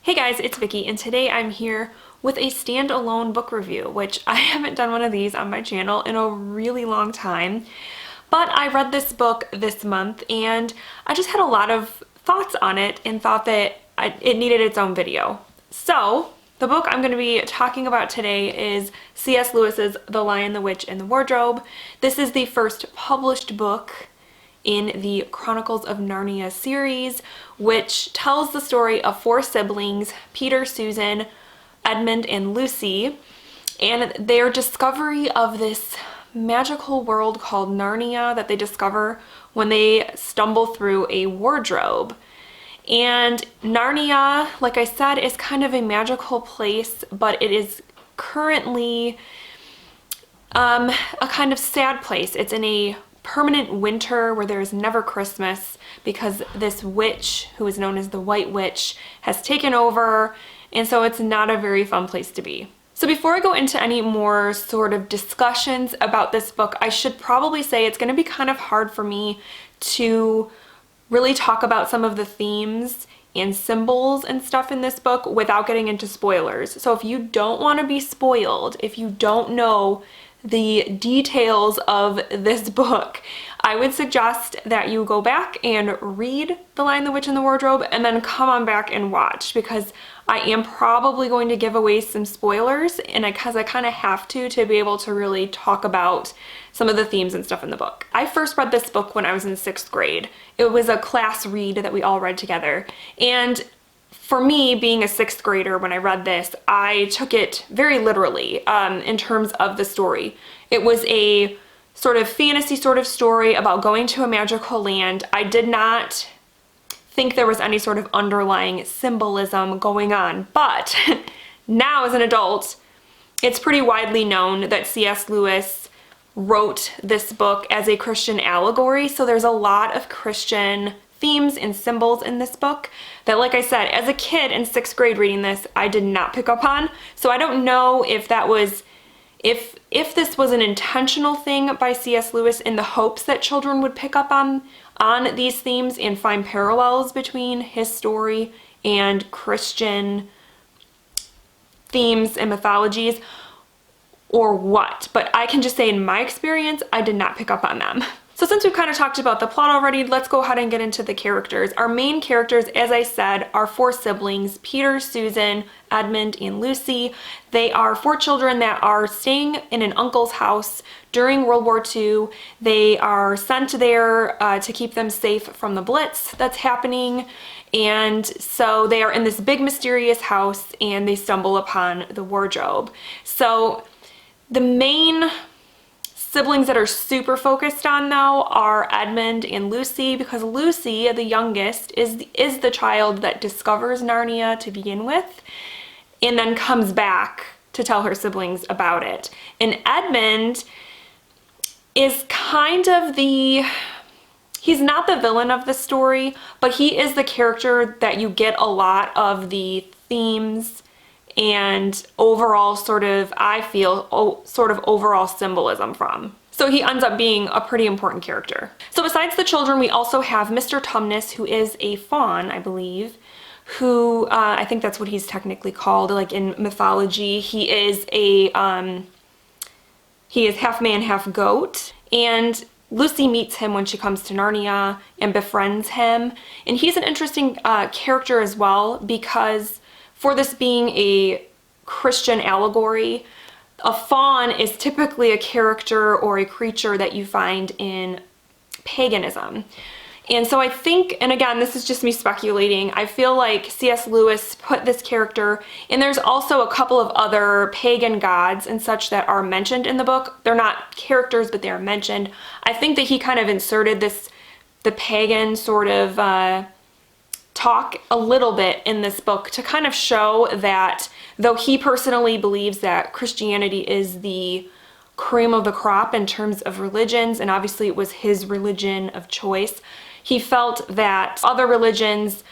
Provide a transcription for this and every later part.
Hey guys, it's Vicky, and today I'm here with a standalone book review, which I haven't done one of these on my channel in a really long time. But I read this book this month and I just had a lot of thoughts on it and thought that it needed its own video. So the book I'm going to be talking about today is C.S. Lewis's The Lion, the Witch, and the Wardrobe. This is the first published book in the Chronicles of Narnia series, which tells the story of four siblings, Peter, Susan, Edmund, and Lucy, and their discovery of this magical world called Narnia that they discover when they stumble through a wardrobe. And Narnia, like I said, is kind of a magical place, but it is currently a kind of sad place. It's in a permanent winter where there is never Christmas because this witch, who is known as the White Witch, has taken over, and so it's not a very fun place to be. So before I go into any more sort of discussions about this book, I should probably say it's going to be kind of hard for me to really talk about some of the themes and symbols and stuff in this book without getting into spoilers. So if you don't want to be spoiled, if you don't know the details of this book, I would suggest that you go back and read The Lion, the Witch, and the Wardrobe and then come on back and watch, because I am probably going to give away some spoilers, and because I kind of have to be able to really talk about some of the themes and stuff in the book. I first read this book when I was in 6th grade. It was a class read that we all read together, and for me, being a 6th grader, when I read this, I took it very literally in terms of the story. It was a sort of fantasy sort of story about going to a magical land. I did not think there was any sort of underlying symbolism going on, but now as an adult, it's pretty widely known that C.S. Lewis wrote this book as a Christian allegory, so there's a lot of Christian themes and symbols in this book that, like I said, as a kid in 6th grade reading this, I did not pick up on. So I don't know if that was, if this was an intentional thing by C.S. Lewis in the hopes that children would pick up on these themes and find parallels between his story and Christian themes and mythologies, or what. But I can just say in my experience, I did not pick up on them. So since we've kind of talked about the plot already, let's go ahead and get into the characters. Our main characters, as I said, are four siblings, Peter, Susan, Edmund, and Lucy. They are four children that are staying in an uncle's house during World War II. They are sent there to keep them safe from the Blitz that's happening. And so they are in this big mysterious house and they stumble upon the wardrobe. So the main siblings that are super focused on, though, are Edmund and Lucy, because Lucy, the youngest, is the child that discovers Narnia to begin with and then comes back to tell her siblings about it. And Edmund is kind of he's not the villain of the story, but he is the character that you get a lot of the themes and overall sort of, I feel, sort of overall symbolism from. So he ends up being a pretty important character. So besides the children, we also have Mr. Tumnus, who is a faun, I believe, who, I think that's what he's technically called, like in mythology. He is half man, half goat, and Lucy meets him when she comes to Narnia and befriends him. And he's an interesting character as well, because for this being a Christian allegory, a faun is typically a character or a creature that you find in paganism. And so I think, and again, this is just me speculating, I feel like C.S. Lewis put this character, and there's also a couple of other pagan gods and such that are mentioned in the book. They're not characters, but they are mentioned. I think that he kind of inserted the pagan sort of talk a little bit in this book to kind of show that though he personally believes that Christianity is the cream of the crop in terms of religions, and obviously it was his religion of choice, he felt that other religions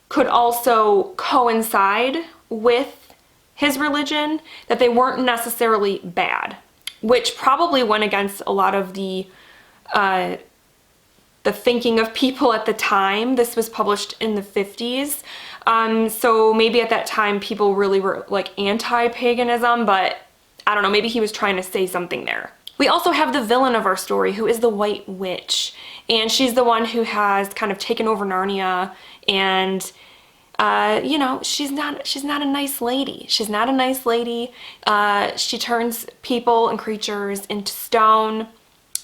could also coincide with his religion, that they weren't necessarily bad, which probably went against a lot of the thinking of people at the time. This was published in the 50s. So maybe at that time people really were like anti-paganism, but I don't know, maybe he was trying to say something there. We also have the villain of our story, who is the White Witch, and she's the one who has kind of taken over Narnia, and you know, she's not a nice lady. She's not a nice lady. She turns people and creatures into stone.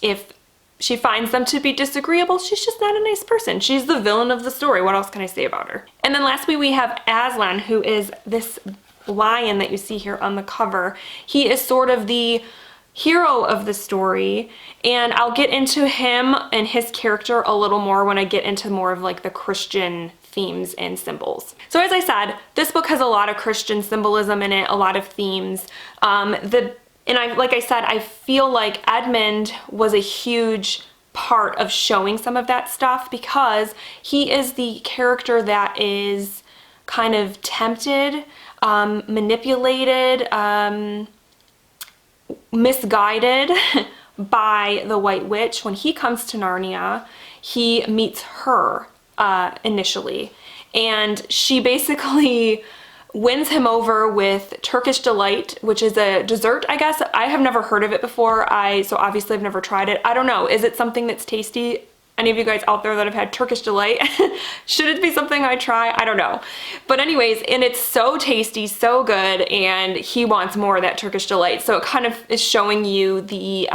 If she finds them to be disagreeable, she's just not a nice person. She's the villain of the story. What else can I say about her? And then lastly, we have Aslan, who is this lion that you see here on the cover. He is sort of the hero of the story, and I'll get into him and his character a little more when I get into more of like the Christian themes and symbols. So as I said, this book has a lot of Christian symbolism in it, a lot of themes. Like I said, I feel like Edmund was a huge part of showing some of that stuff, because he is the character that is kind of tempted, manipulated, misguided by the White Witch. When he comes to Narnia, he meets her initially, and she basically wins him over with Turkish Delight, which is a dessert, I guess. I have never heard of it before, so obviously I've never tried it. I don't know, is it something that's tasty? Any of you guys out there that have had Turkish Delight? Should it be something I try? I don't know. But anyways, and it's so tasty, so good, and he wants more of that Turkish Delight. So it kind of is showing you the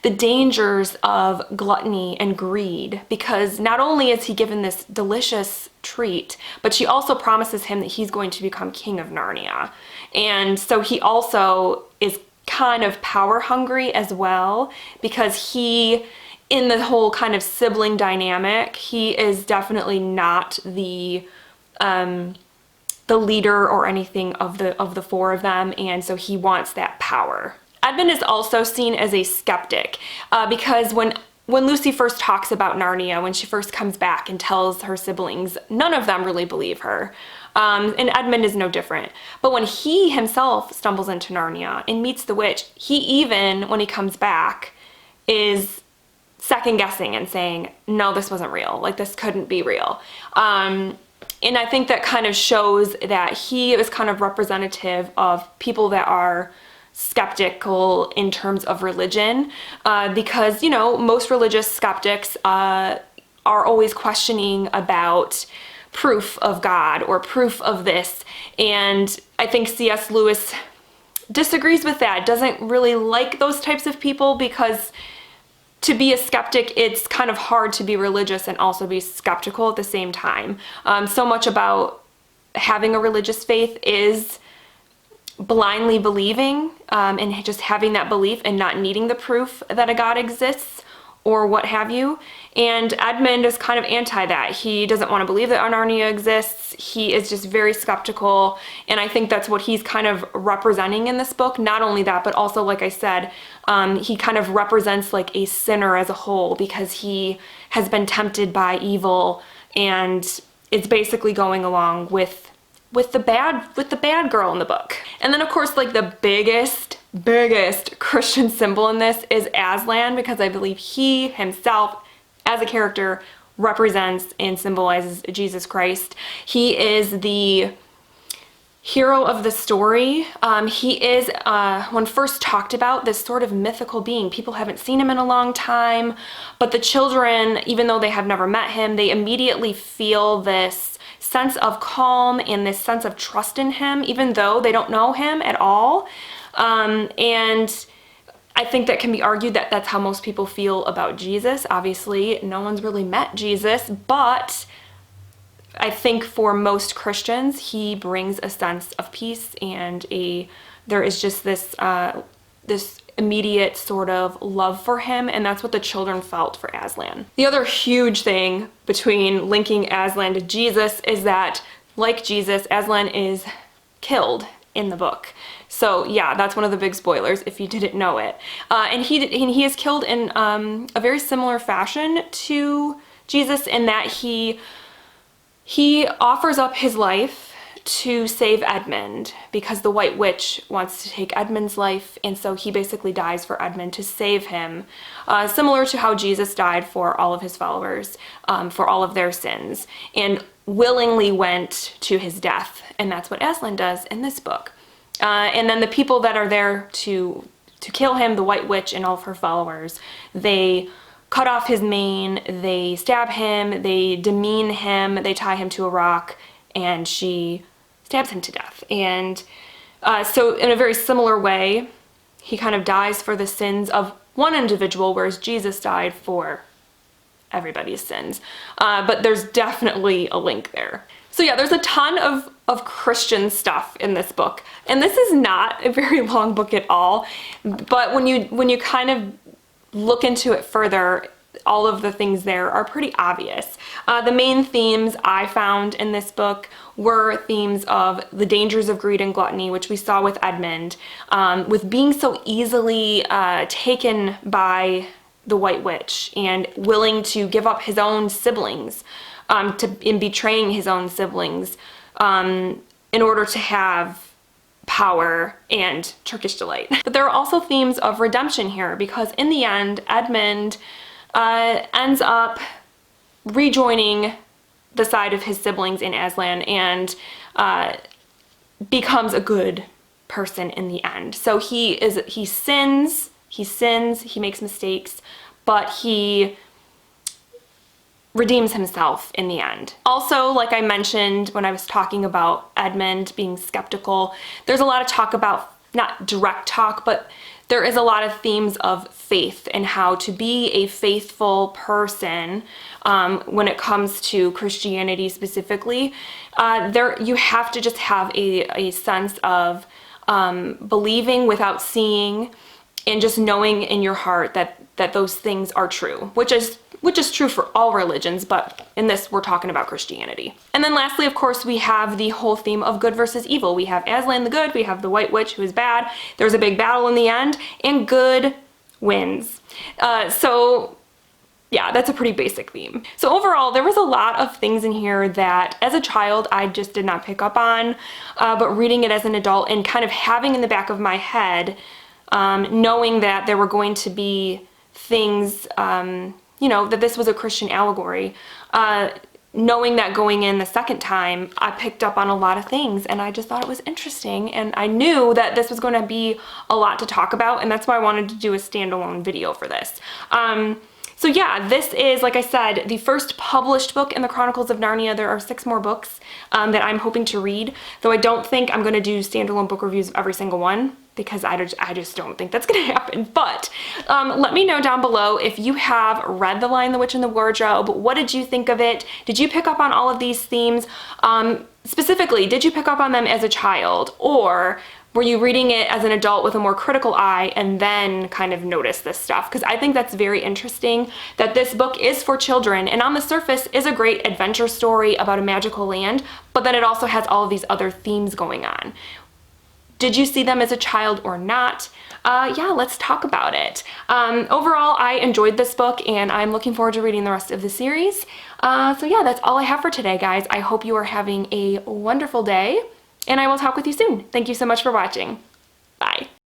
dangers of gluttony and greed, because not only is he given this delicious treat, but she also promises him that he's going to become king of Narnia. And so he also is kind of power hungry as well, because he, in the whole kind of sibling dynamic, he is definitely not the leader or anything of the four of them, and so he wants that power. Edmund is also seen as a skeptic, because when Lucy first talks about Narnia, when she first comes back and tells her siblings, none of them really believe her. And Edmund is no different. But when he himself stumbles into Narnia and meets the witch, he even, when he comes back, is second guessing and saying, no, this wasn't real. Like, this couldn't be real. And I think that kind of shows that he is kind of representative of people that are skeptical in terms of religion, because, you know, most religious skeptics are always questioning about proof of God or proof of this. And I think C.S. Lewis disagrees with that, doesn't really like those types of people, because to be a skeptic, it's kind of hard to be religious and also be skeptical at the same time. So much about having a religious faith is blindly believing, and just having that belief and not needing the proof that a God exists or what have you. And Edmund is kind of anti that. He doesn't want to believe that Narnia exists. He is just very skeptical, and I think that's what he's kind of representing in this book. Not only that, but also, like I said, he kind of represents like a sinner as a whole, because he has been tempted by evil and is basically going along with the bad girl in the book. And then of course, like the biggest Christian symbol in this is Aslan, because I believe he himself as a character represents and symbolizes Jesus Christ. He is the hero of the story. He is, when first talked about, this sort of mythical being. People haven't seen him in a long time, but the children, even though they have never met him, they immediately feel this sense of calm and this sense of trust in him, even though they don't know him at all. And I think that can be argued that that's how most people feel about Jesus. Obviously, no one's really met Jesus, but I think for most Christians, he brings a sense of peace, and there is just this immediate sort of love for him, and that's what the children felt for Aslan. The other huge thing between linking Aslan to Jesus is that, like Jesus, Aslan is killed in the book. So yeah, that's one of the big spoilers if you didn't know it. And he is killed in a very similar fashion to Jesus, in that he offers up his life to save Edmund, because the White Witch wants to take Edmund's life, and so he basically dies for Edmund to save him, similar to how Jesus died for all of his followers, for all of their sins. And willingly went to his death, and that's what Aslan does in this book. And then the people that are there to kill him, the White Witch and all of her followers, they cut off his mane, they stab him, they demean him, they tie him to a rock, and she stabs him to death. And so in a very similar way, he kind of dies for the sins of one individual, whereas Jesus died for everybody's sins. But there's definitely a link there. So yeah, there's a ton of Christian stuff in this book. And this is not a very long book at all, but when you kind of look into it further, all of the things there are pretty obvious. The main themes I found in this book were themes of the dangers of greed and gluttony, which we saw with Edmund, with being so easily taken by the White Witch and willing to give up his own siblings, in betraying his own siblings in order to have power and Turkish delight. But there are also themes of redemption here, because in the end, Edmund ends up rejoining the side of his siblings in Aslan and becomes a good person in the end. So he sins, he makes mistakes, but he redeems himself in the end. Also, like I mentioned when I was talking about Edmund being skeptical, there's a lot of talk about, not direct talk, but there is a lot of themes of faith and how to be a faithful person when it comes to Christianity specifically. You have to just have a sense of believing without seeing, and just knowing in your heart that those things are true, which is true for all religions, but in this we're talking about Christianity. And then lastly, of course, we have the whole theme of good versus evil. We have Aslan the good, we have the White Witch who is bad, there's a big battle in the end, and good wins. So yeah, that's a pretty basic theme. So overall, there was a lot of things in here that as a child I just did not pick up on, but reading it as an adult and kind of having in the back of my head, knowing that there were going to be things, that this was a Christian allegory, knowing that going in the second time, I picked up on a lot of things, and I just thought it was interesting, and I knew that this was going to be a lot to talk about, and that's why I wanted to do a standalone video for this. So yeah, this is, like I said, the first published book in the Chronicles of Narnia. There are 6 more books that I'm hoping to read, though I don't think I'm going to do standalone book reviews of every single one, because I just don't think that's going to happen. But let me know down below if you have read The Lion, the Witch, and the Wardrobe. What did you think of it? Did you pick up on all of these themes? Specifically, did you pick up on them as a child? Or were you reading it as an adult with a more critical eye and then kind of notice this stuff? Because I think that's very interesting that this book is for children, and on the surface is a great adventure story about a magical land, but then it also has all of these other themes going on. Did you see them as a child or not? Yeah, let's talk about it. Overall, I enjoyed this book, and I'm looking forward to reading the rest of the series. So yeah, that's all I have for today, guys. I hope you are having a wonderful day, and I will talk with you soon. Thank you so much for watching.